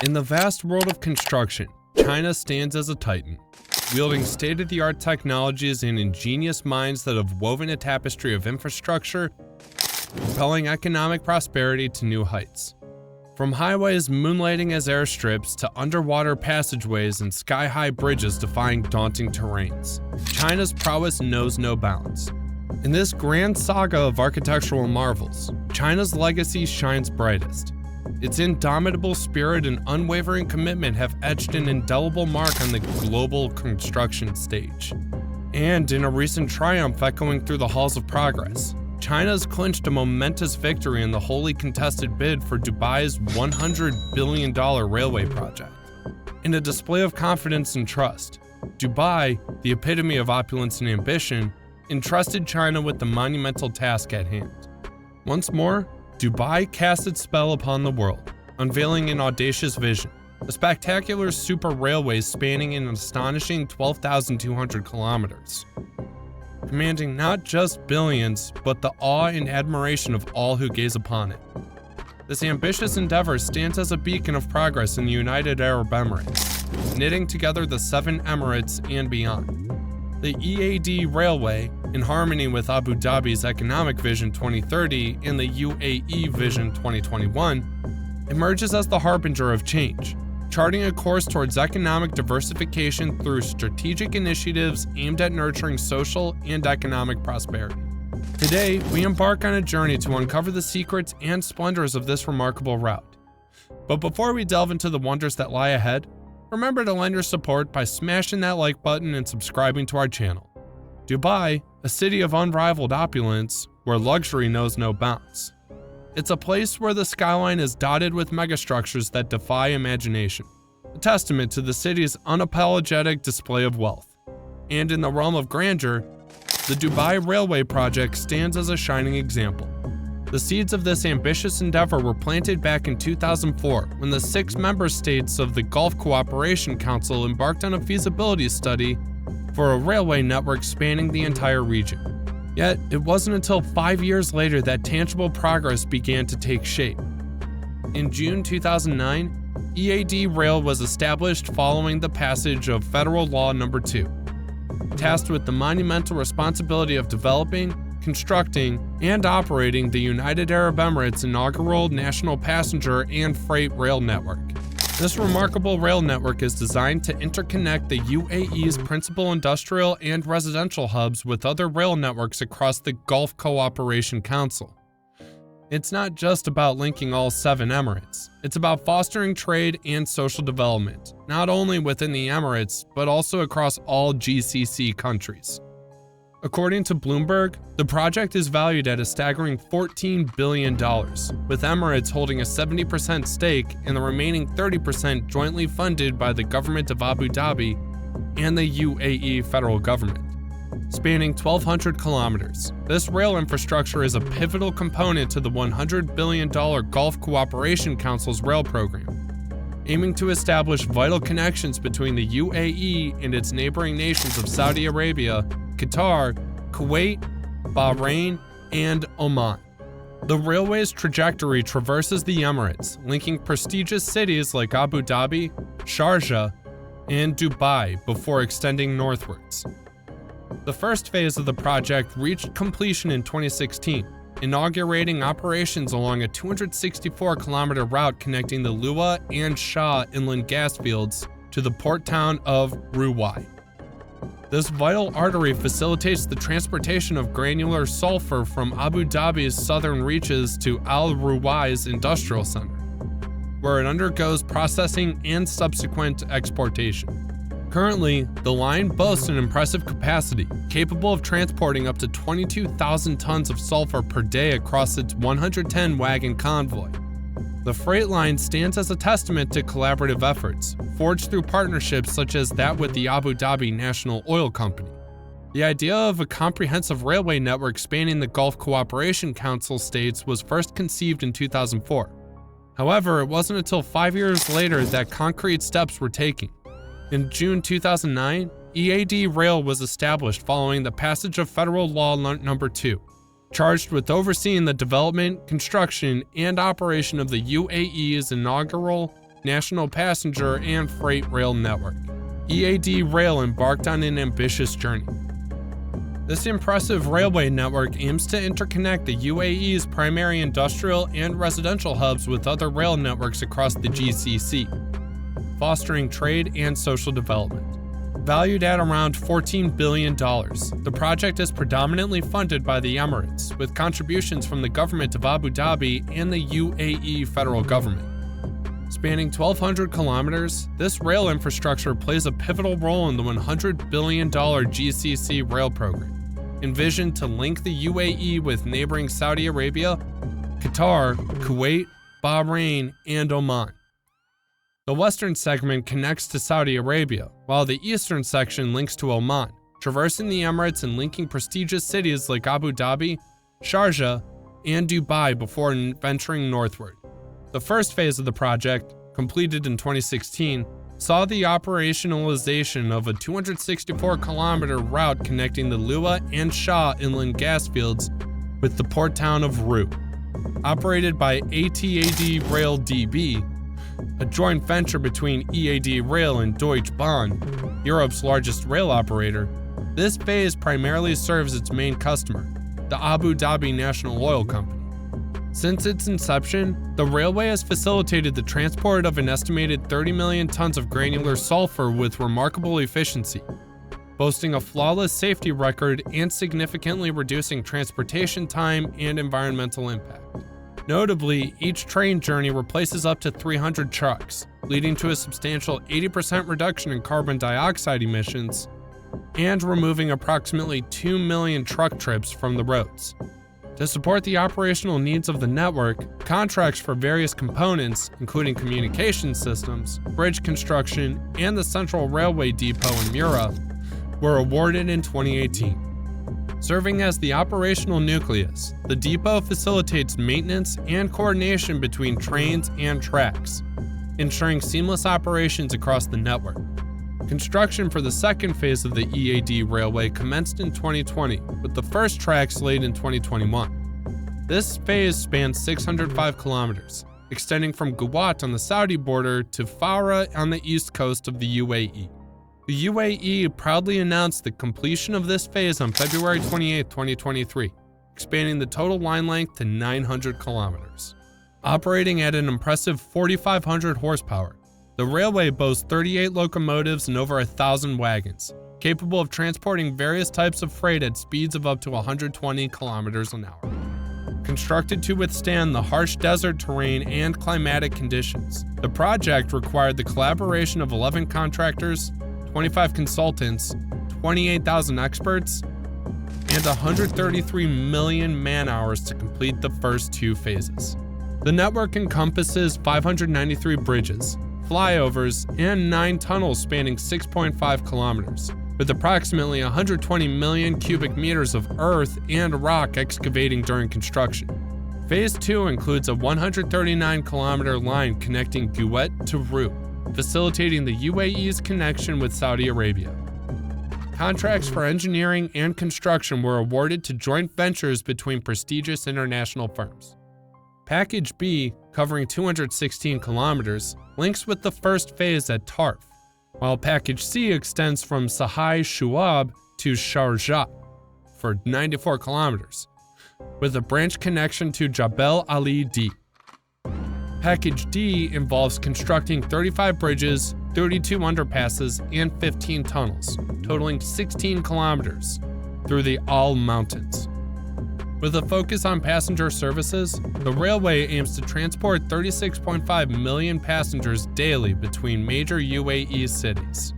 In the vast world of construction, China stands as a titan, wielding state-of-the-art technologies and ingenious minds that have woven a tapestry of infrastructure, propelling economic prosperity to new heights. From highways moonlighting as airstrips to underwater passageways and sky-high bridges defying daunting terrains, China's prowess knows no bounds. In this grand saga of architectural marvels, China's legacy shines brightest. Its indomitable spirit and unwavering commitment have etched an indelible mark on the global construction stage. And in a recent triumph echoing through the halls of progress, China's clinched a momentous victory in the hotly contested bid for Dubai's $100 billion railway project. In a display of confidence and trust, Dubai, the epitome of opulence and ambition, entrusted China with the monumental task at hand. Once more, Dubai cast its spell upon the world, unveiling an audacious vision, a spectacular super railway spanning an astonishing 12,200 kilometers, commanding not just billions, but the awe and admiration of all who gaze upon it. This ambitious endeavor stands as a beacon of progress in the United Arab Emirates, knitting together the 7 Emirates and beyond. The EAD Railway, in harmony with Abu Dhabi's Economic Vision 2030 and the UAE Vision 2021, emerges as the harbinger of change, charting a course towards economic diversification through strategic initiatives aimed at nurturing social and economic prosperity. Today, we embark on a journey to uncover the secrets and splendors of this remarkable route. But before we delve into the wonders that lie ahead, remember to lend your support by smashing that like button and subscribing to our channel. Dubai, a city of unrivaled opulence, where luxury knows no bounds. It's a place where the skyline is dotted with megastructures that defy imagination, a testament to the city's unapologetic display of wealth. And in the realm of grandeur, the Dubai Railway project stands as a shining example. The seeds of this ambitious endeavor were planted back in 2004 when the 6 member states of the Gulf Cooperation Council embarked on a feasibility study for a railway network spanning the entire region. Yet, it wasn't until 5 years later that tangible progress began to take shape. In June 2009, EAD Rail was established following the passage of Federal Law No. 2, tasked with the monumental responsibility of developing, constructing, and operating the United Arab Emirates' inaugural national passenger and freight rail network. This remarkable rail network is designed to interconnect the UAE's principal industrial and residential hubs with other rail networks across the Gulf Cooperation Council. It's not just about linking all 7 Emirates. It's about fostering trade and social development, not only within the Emirates, but also across all GCC countries. According to Bloomberg, the project is valued at a staggering $14 billion, with Emirates holding a 70% stake and the remaining 30% jointly funded by the government of Abu Dhabi and the UAE federal government. Spanning 1,200 kilometers, this rail infrastructure is a pivotal component to the $100 billion Gulf Cooperation Council's rail program, aiming to establish vital connections between the UAE and its neighboring nations of Saudi Arabia, Qatar, Kuwait, Bahrain, and Oman. The railway's trajectory traverses the Emirates, linking prestigious cities like Abu Dhabi, Sharjah, and Dubai before extending northwards. The first phase of the project reached completion in 2016, inaugurating operations along a 264-kilometer route connecting the Lua and Shah inland gas fields to the port town of Ruwais. This vital artery facilitates the transportation of granular sulfur from Abu Dhabi's southern reaches to Al Ruwais Industrial Center, where it undergoes processing and subsequent exportation. Currently, the line boasts an impressive capacity, capable of transporting up to 22,000 tons of sulfur per day across its 110-wagon convoy. The freight line stands as a testament to collaborative efforts, forged through partnerships such as that with the Abu Dhabi National Oil Company. The idea of a comprehensive railway network spanning the Gulf Cooperation Council states was first conceived in 2004. However, it wasn't until 5 years later that concrete steps were taken. In June 2009, EAD Rail was established following the passage of Federal Law No. 2, charged with overseeing the development, construction, and operation of the UAE's inaugural national passenger and freight rail network. EAD Rail embarked on an ambitious journey. This impressive railway network aims to interconnect the UAE's primary industrial and residential hubs with other rail networks across the GCC, fostering trade and social development. Valued at around $14 billion, the project is predominantly funded by the Emirates, with contributions from the government of Abu Dhabi and the UAE federal government. Spanning 1,200 kilometers, this rail infrastructure plays a pivotal role in the $100 billion GCC rail program, envisioned to link the UAE with neighboring Saudi Arabia, Qatar, Kuwait, Bahrain, and Oman. The western segment connects to Saudi Arabia, while the eastern section links to Oman, traversing the Emirates and linking prestigious cities like Abu Dhabi, Sharjah, and Dubai before venturing northward. The first phase of the project, completed in 2016, saw the operationalization of a 264-kilometer route connecting the Lua and Shah inland gas fields with the port town of Rue. Operated by ATAD Rail DB, a joint venture between EAD Rail and Deutsche Bahn, Europe's largest rail operator, this phase primarily serves its main customer, the Abu Dhabi National Oil Company. Since its inception, the railway has facilitated the transport of an estimated 30 million tons of granular sulfur with remarkable efficiency, boasting a flawless safety record and significantly reducing transportation time and environmental impact. Notably, each train journey replaces up to 300 trucks, leading to a substantial 80% reduction in carbon dioxide emissions and removing approximately 2 million truck trips from the roads. To support the operational needs of the network, contracts for various components, including communication systems, bridge construction, and the central railway depot in Mura, were awarded in 2018. Serving as the operational nucleus, the depot facilitates maintenance and coordination between trains and tracks, ensuring seamless operations across the network. Construction for the second phase of the EAD railway commenced in 2020, with the first tracks laid in 2021. This phase spans 605 kilometers, extending from Guwat on the Saudi border to Fara on the east coast of the UAE. The UAE proudly announced the completion of this phase on February 28, 2023, expanding the total line length to 900 kilometers. Operating at an impressive 4,500 horsepower, the railway boasts 38 locomotives and over 1,000 wagons, capable of transporting various types of freight at speeds of up to 120 kilometers an hour. Constructed to withstand the harsh desert terrain and climatic conditions, the project required the collaboration of 11 contractors, 25 consultants, 28,000 experts, and 133 million man-hours to complete the first two phases. The network encompasses 593 bridges, flyovers, and 9 tunnels spanning 6.5 kilometers, with approximately 120 million cubic meters of earth and rock excavating during construction. Phase 2 includes a 139-kilometer line connecting Kuwait to Rue, facilitating the UAE's connection with Saudi Arabia. Contracts for engineering and construction were awarded to joint ventures between prestigious international firms. Package B, covering 216 kilometers, links with the first phase at Tarf, while Package C extends from Sahai Shuab to Sharjah for 94 kilometers, with a branch connection to Jabal Ali D. Package D involves constructing 35 bridges, 32 underpasses, and 15 tunnels, totaling 16 kilometers, through the Al Mountains. With a focus on passenger services, the railway aims to transport 36.5 million passengers daily between major UAE cities,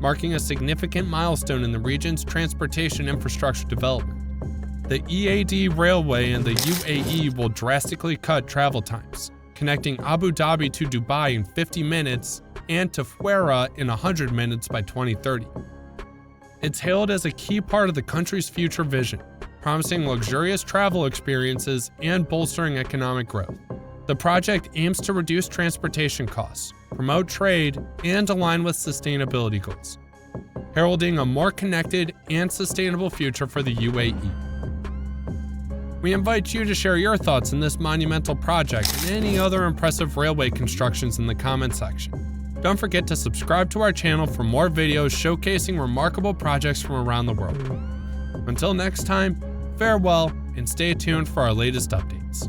marking a significant milestone in the region's transportation infrastructure development. The EAD railway and the UAE will drastically cut travel times, connecting Abu Dhabi to Dubai in 50 minutes and to Fuera in 100 minutes by 2030. It's hailed as a key part of the country's future vision, promising luxurious travel experiences and bolstering economic growth. The project aims to reduce transportation costs, promote trade, and align with sustainability goals, heralding a more connected and sustainable future for the UAE. We invite you to share your thoughts on this monumental project and any other impressive railway constructions in the comment section. Don't forget to subscribe to our channel for more videos showcasing remarkable projects from around the world. Until next time, farewell and stay tuned for our latest updates.